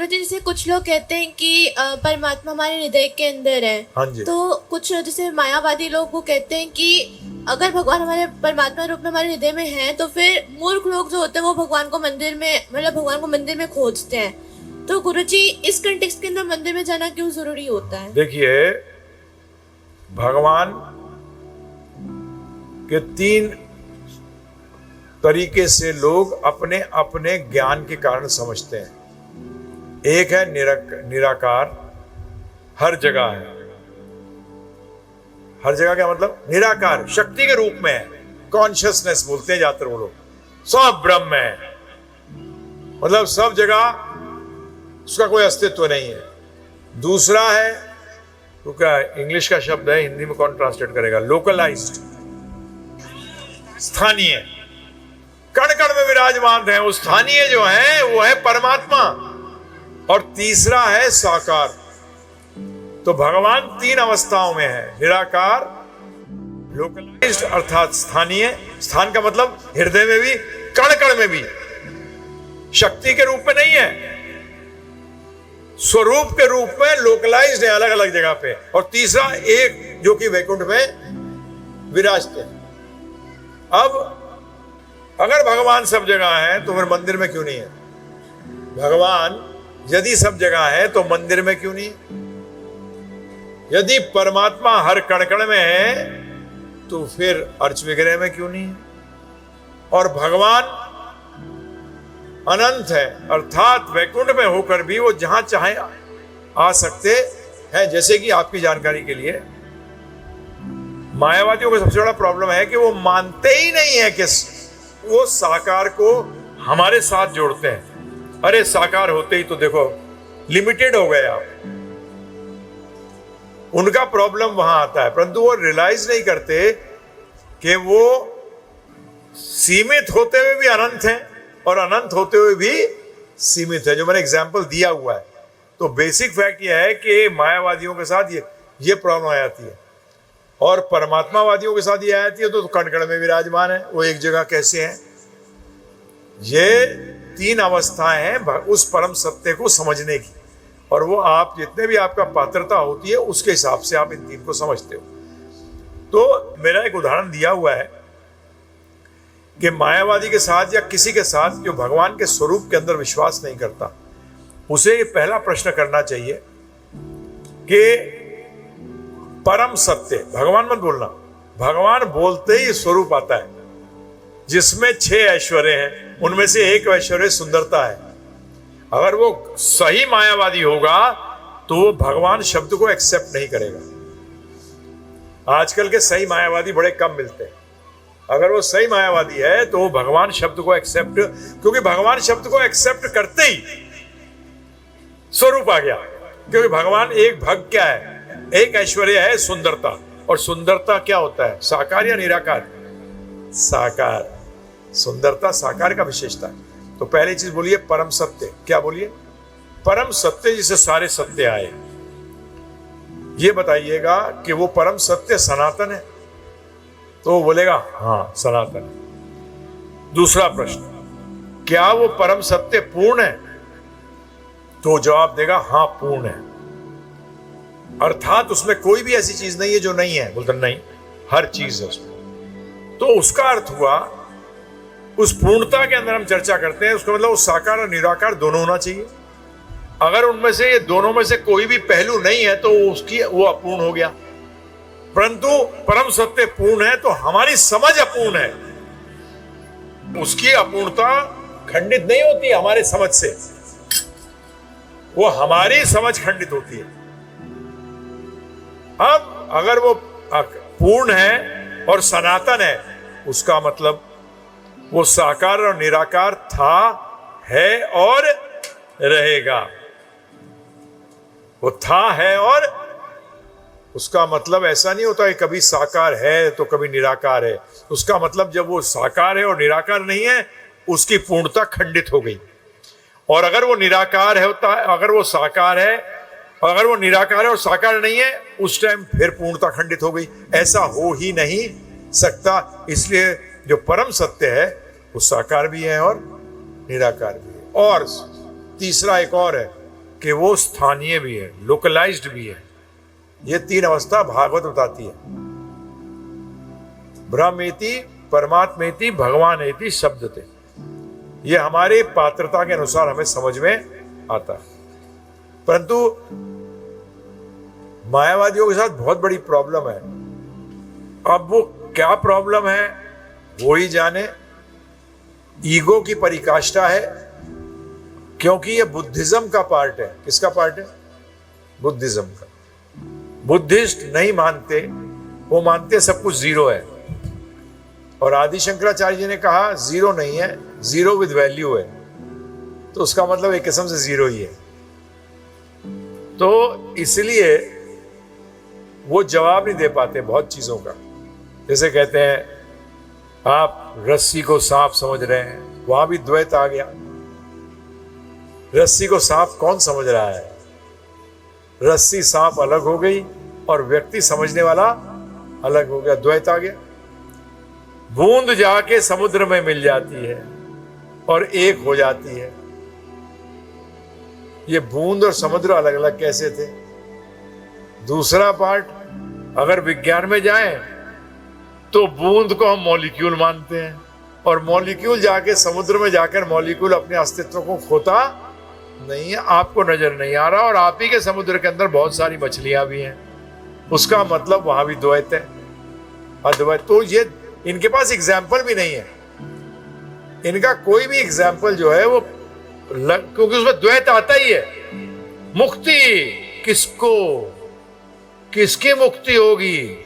गुरुजी जैसे कुछ लोग कहते हैं कि परमात्मा हमारे हृदय के अंदर है। हाँ जी। तो कुछ जैसे मायावादी लोग वो कहते हैं कि अगर भगवान हमारे परमात्मा रूप में हमारे हृदय में है तो फिर मूर्ख लोग जो होते हैं वो भगवान को मंदिर में भगवान को मंदिर में खोजते हैं। तो गुरुजी इस कंटेक्स्ट के अंदर मंदिर में जाना क्यों जरूरी होता है? देखिए, भगवान के 3 तरीके से लोग अपने अपने ज्ञान के कारण समझते हैं। एक है निराकार, हर जगह है। हर जगह क्या मतलब? निराकार, शक्ति के रूप में है, कॉन्शियसनेस बोलते हैं ज्यादातर वो लोग, सब ब्रह्म है, मतलब सब जगह उसका कोई अस्तित्व नहीं है। दूसरा है, तो क्या इंग्लिश का शब्द है, हिंदी में कौन ट्रांसलेट करेगा? लोकलाइज्ड, स्थानीय, कण कण में विराजमान है, वो स्थानीय जो है वो है परमात्मा। और तीसरा है साकार। तो भगवान 3 अवस्थाओं में है, निराकार, लोकलाइज्ड अर्थात स्थानीय, स्थान का मतलब हृदय में भी, कण कण में भी, शक्ति के रूप में नहीं है, स्वरूप के रूप में लोकलाइज्ड है अलग अलग जगह पे। और तीसरा एक जो कि वैकुंठ में विराजते हैं। अब अगर भगवान सब जगह है तो फिर मंदिर में क्यों नहीं है? भगवान यदि सब जगह है तो मंदिर में क्यों नहीं? यदि परमात्मा हर कण कण में है तो फिर अर्च विग्रह में क्यों नहीं है? और भगवान अनंत है, अर्थात वैकुंठ में होकर भी वो जहां चाहे आ सकते हैं। जैसे कि आपकी जानकारी के लिए, मायावादियों का सबसे बड़ा प्रॉब्लम है कि वो मानते ही नहीं है कि वो साकार को हमारे साथ जोड़ते हैं। अरे साकार होते ही तो देखो लिमिटेड हो गए आप। उनका प्रॉब्लम वहां आता है, परंतु वो रियलाइज नहीं करते कि वो सीमित होते हुए भी अनंत है और अनंत होते हुए भी सीमित है, जो मैंने एग्जाम्पल दिया हुआ है। तो बेसिक फैक्ट यह है कि मायावादियों के साथ ये प्रॉब्लम आ जाती है, और परमात्मावादियों के साथ ये आ जाती है। तो कण कण में विराजमान है, वो एक जगह कैसे है? ये 3 अवस्थाएं हैं उस परम सत्य को समझने की, और वो आप जितने भी आपका पात्रता होती है उसके हिसाब से आप इन 3 को समझते हो। तो मेरा एक उदाहरण दिया हुआ है कि मायावादी के साथ या किसी के साथ जो भगवान के स्वरूप के अंदर विश्वास नहीं करता, उसे पहला प्रश्न करना चाहिए कि परम सत्य, भगवान मत बोलना, भगवान बोलते ही स्वरूप आता है जिसमें 6 ऐश्वर्य हैं, उनमें से एक ऐश्वर्य सुंदरता है। अगर वो सही मायावादी होगा तो वो भगवान शब्द को एक्सेप्ट नहीं करेगा। आजकल के सही मायावादी बड़े कम मिलते हैं। अगर वो सही मायावादी है तो वो भगवान शब्द को एक्सेप्ट, क्योंकि भगवान शब्द को एक्सेप्ट करते ही स्वरूप आ गया। क्योंकि भगवान एक भग क्या है? एक ऐश्वर्य है सुंदरता, और सुंदरता क्या होता है? साकार या निराकार? साकार। सुंदरता साकार का विशेषता है। तो पहली चीज बोलिए परम सत्य। क्या बोलिए? परम सत्य जिसे सारे सत्य आए। ये बताइएगा कि वो परम सत्य सनातन है? तो वो बोलेगा हाँ सनातन। दूसरा प्रश्न, क्या वो परम सत्य पूर्ण है? तो जवाब देगा हाँ पूर्ण है, अर्थात उसमें कोई भी ऐसी चीज नहीं है जो नहीं है। बोलते नहीं, हर चीज है उसमें। तो उसका अर्थ हुआ, उस पूर्णता के अंदर हम चर्चा करते हैं, उसका मतलब वो साकार और निराकार दोनों होना चाहिए। अगर उनमें से ये दोनों में से कोई भी पहलू नहीं है तो वो अपूर्ण हो गया। परंतु परम सत्य पूर्ण है तो हमारी समझ अपूर्ण है। उसकी अपूर्णता खंडित नहीं होती हमारे समझ से, वो हमारी समझ खंडित होती है। अब अगर वो पूर्ण है और सनातन है, उसका मतलब वो साकार और निराकार था, है और रहेगा। वो था, है और, उसका मतलब ऐसा नहीं होता कि कभी साकार है तो कभी निराकार है। उसका मतलब जब वो साकार है और निराकार नहीं है, उसकी पूर्णता खंडित हो गई। और अगर वो निराकार है होता है, अगर वो साकार है, अगर वो निराकार है और साकार नहीं है, उस टाइम फिर पूर्णता खंडित हो गई। ऐसा हो ही नहीं सकता। इसलिए जो परम सत्य है वो साकार भी है और निराकार भी है। और तीसरा एक और है, कि वो स्थानीय भी है, लोकलाइज्ड भी है। ये तीन अवस्था भागवत बताती है। ब्रह्मेति परमात्मेति भगवानेति शब्दते। ये हमारे पात्रता के अनुसार हमें समझ में आता है। परंतु मायावादियों के साथ बहुत बड़ी प्रॉब्लम है। अब वो क्या प्रॉब्लम है वो ही जाने। ईगो की परिकाष्ठा है, क्योंकि ये बुद्धिज्म का पार्ट है। किसका पार्ट है? बुद्धिज्म का। बुद्धिस्ट नहीं मानते, वो मानते सब कुछ जीरो है। और आदि शंकराचार्य जी ने कहा जीरो नहीं है, जीरो विद वैल्यू है। तो उसका मतलब एक किस्म से जीरो ही है। तो इसलिए वो जवाब नहीं दे पाते बहुत चीजों का। जैसे कहते हैं आप रस्सी को सांप समझ रहे हैं, वहां भी द्वैत आ गया। रस्सी को सांप कौन समझ रहा है? रस्सी सांप अलग हो गई और व्यक्ति समझने वाला अलग हो गया, द्वैत आ गया। बूंद जाके समुद्र में मिल जाती है और एक हो जाती है। ये बूंद और समुद्र अलग अलग कैसे थे? दूसरा पार्ट, अगर विज्ञान में जाएं तो बूंद को हम मॉलिक्यूल मानते हैं और मॉलिक्यूल जाके समुद्र में जाकर मॉलिक्यूल अपने अस्तित्व को खोता नहीं है, आपको नजर नहीं आ रहा। और आप ही के समुद्र के अंदर बहुत सारी मछलियां भी हैं। उसका मतलब वहां भी द्वैत है, अद्वैत। तो ये इनके पास एग्जाम्पल भी नहीं है। इनका कोई भी एग्जाम्पल जो है वो क्योंकि उसमें द्वैत आता ही है। मुक्ति किसको, किसकी मुक्ति होगी?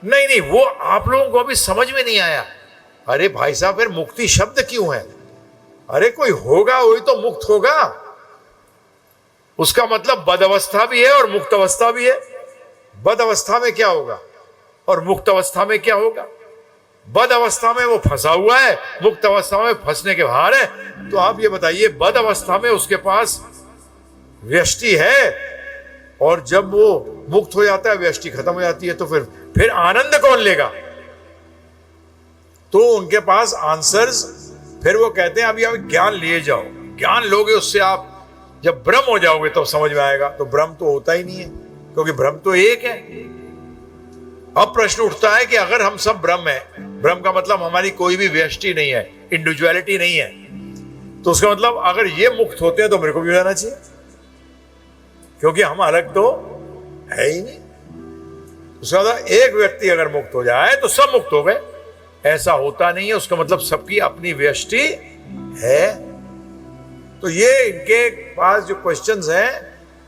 नहीं नहीं, वो आप लोगों को अभी समझ में नहीं आया। अरे भाई साहब, फिर मुक्ति शब्द क्यों है? अरे कोई होगा वही तो मुक्त होगा। उसका मतलब बद अवस्था भी है और मुक्त अवस्था भी है। बद अवस्था में क्या होगा और मुक्त अवस्था में क्या होगा? बद अवस्था में वो फंसा हुआ है, मुक्त अवस्था में फंसने के बाहर है। तो आप ये बताइए, बद अवस्था में उसके पास व्यष्टि है और जब वो मुक्त हो जाता है, व्यष्टि खत्म हो जाती है, तो फिर आनंद कौन लेगा? तो उनके पास आंसर्स, फिर वो कहते हैं अभी आप ज्ञान लिए जाओ। ज्ञान लोगे, उससे आप जब ब्रह्म हो जाओगे तो समझ में आएगा। तो ब्रह्म तो होता ही नहीं है, क्योंकि ब्रह्म तो एक है। अब प्रश्न उठता है कि अगर हम सब ब्रह्म है, ब्रह्म का मतलब हमारी कोई भी व्यष्टि नहीं है, इंडिविजुअलिटी नहीं है, तो उसका मतलब अगर ये मुक्त होते हैं तो मेरे को भी होना चाहिए, क्योंकि हम अलग तो है ही नहीं। उसका मतलब एक व्यक्ति अगर मुक्त हो जाए तो सब मुक्त हो गए, ऐसा होता नहीं है। उसका मतलब सबकी अपनी व्यष्टि है। तो ये इनके पास जो क्वेश्चंस हैं,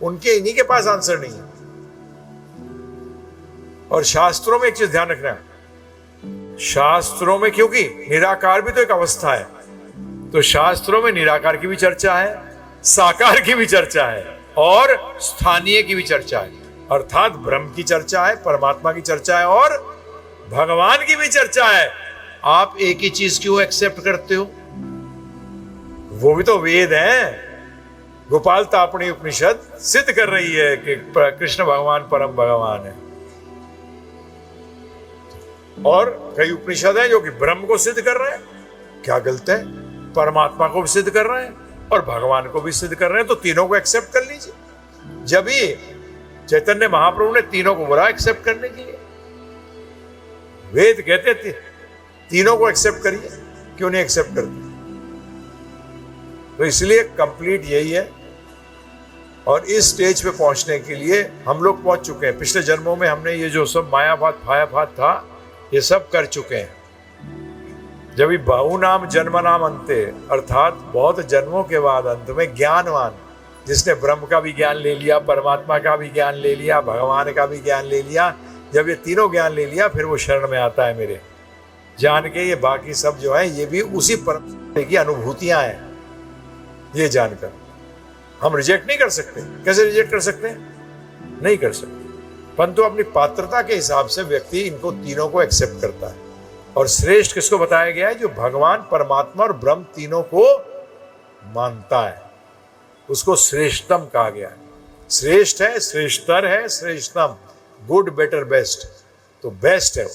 उनके इन्हीं के पास आंसर नहीं है। और शास्त्रों में एक चीज ध्यान रखना है, शास्त्रों में, क्योंकि निराकार भी तो एक अवस्था है, तो शास्त्रों में निराकार की भी चर्चा है, साकार की भी चर्चा है और स्थानीय की भी चर्चा है। अर्थात ब्रह्म की चर्चा है, परमात्मा की चर्चा है और भगवान की भी चर्चा है। आप एक ही चीज क्यों एक्सेप्ट करते हो? वो भी तो वेद है। गोपाल तापणी उपनिषद सिद्ध कर रही है कि कृष्ण भगवान परम भगवान है, और कई उपनिषद हैं जो कि ब्रह्म को सिद्ध कर रहे हैं। क्या गलत है? परमात्मा को भी सिद्ध कर रहे हैं और भगवान को भी सिद्ध कर रहे हैं। तो तीनों को एक्सेप्ट कर लीजिए। जब ही चैतन्य महाप्रभु ने तीनों को बोला एक्सेप्ट करने के लिए, वेद कहते थे तीनों को एक्सेप्ट करिए, क्यों नहीं एक्सेप्ट करते? तो इसलिए कंप्लीट यही है। और इस स्टेज पे पहुंचने के लिए हम लोग पहुंच चुके हैं। पिछले जन्मों में हमने ये जो सब मायाभात फायाभात था, ये सब कर चुके हैं। जब बहु नाम जन्म नाम अंते, अर्थात बहुत जन्मों के बाद अंत में ज्ञानवान, जिसने ब्रह्म का भी ज्ञान ले लिया, परमात्मा का भी ज्ञान ले लिया, भगवान का भी ज्ञान ले लिया, जब ये तीनों ज्ञान ले लिया, फिर वो शरण में आता है मेरे, जान के ये बाकी सब जो है ये भी उसी परम की अनुभूतियां हैं। ये जानकर हम रिजेक्ट नहीं कर सकते। कैसे रिजेक्ट कर सकते हैं? नहीं कर सकते। परंतु अपनी पात्रता के हिसाब से व्यक्ति इनको तीनों को एक्सेप्ट करता है। और श्रेष्ठ किसको बताया गया है? जो भगवान, परमात्मा और ब्रह्म तीनों को मानता है, उसको श्रेष्ठतम कहा गया है। श्रेष्ठ है, श्रेष्ठतर है, श्रेष्ठतम, गुड, बेटर, बेस्ट। तो बेस्ट है वो।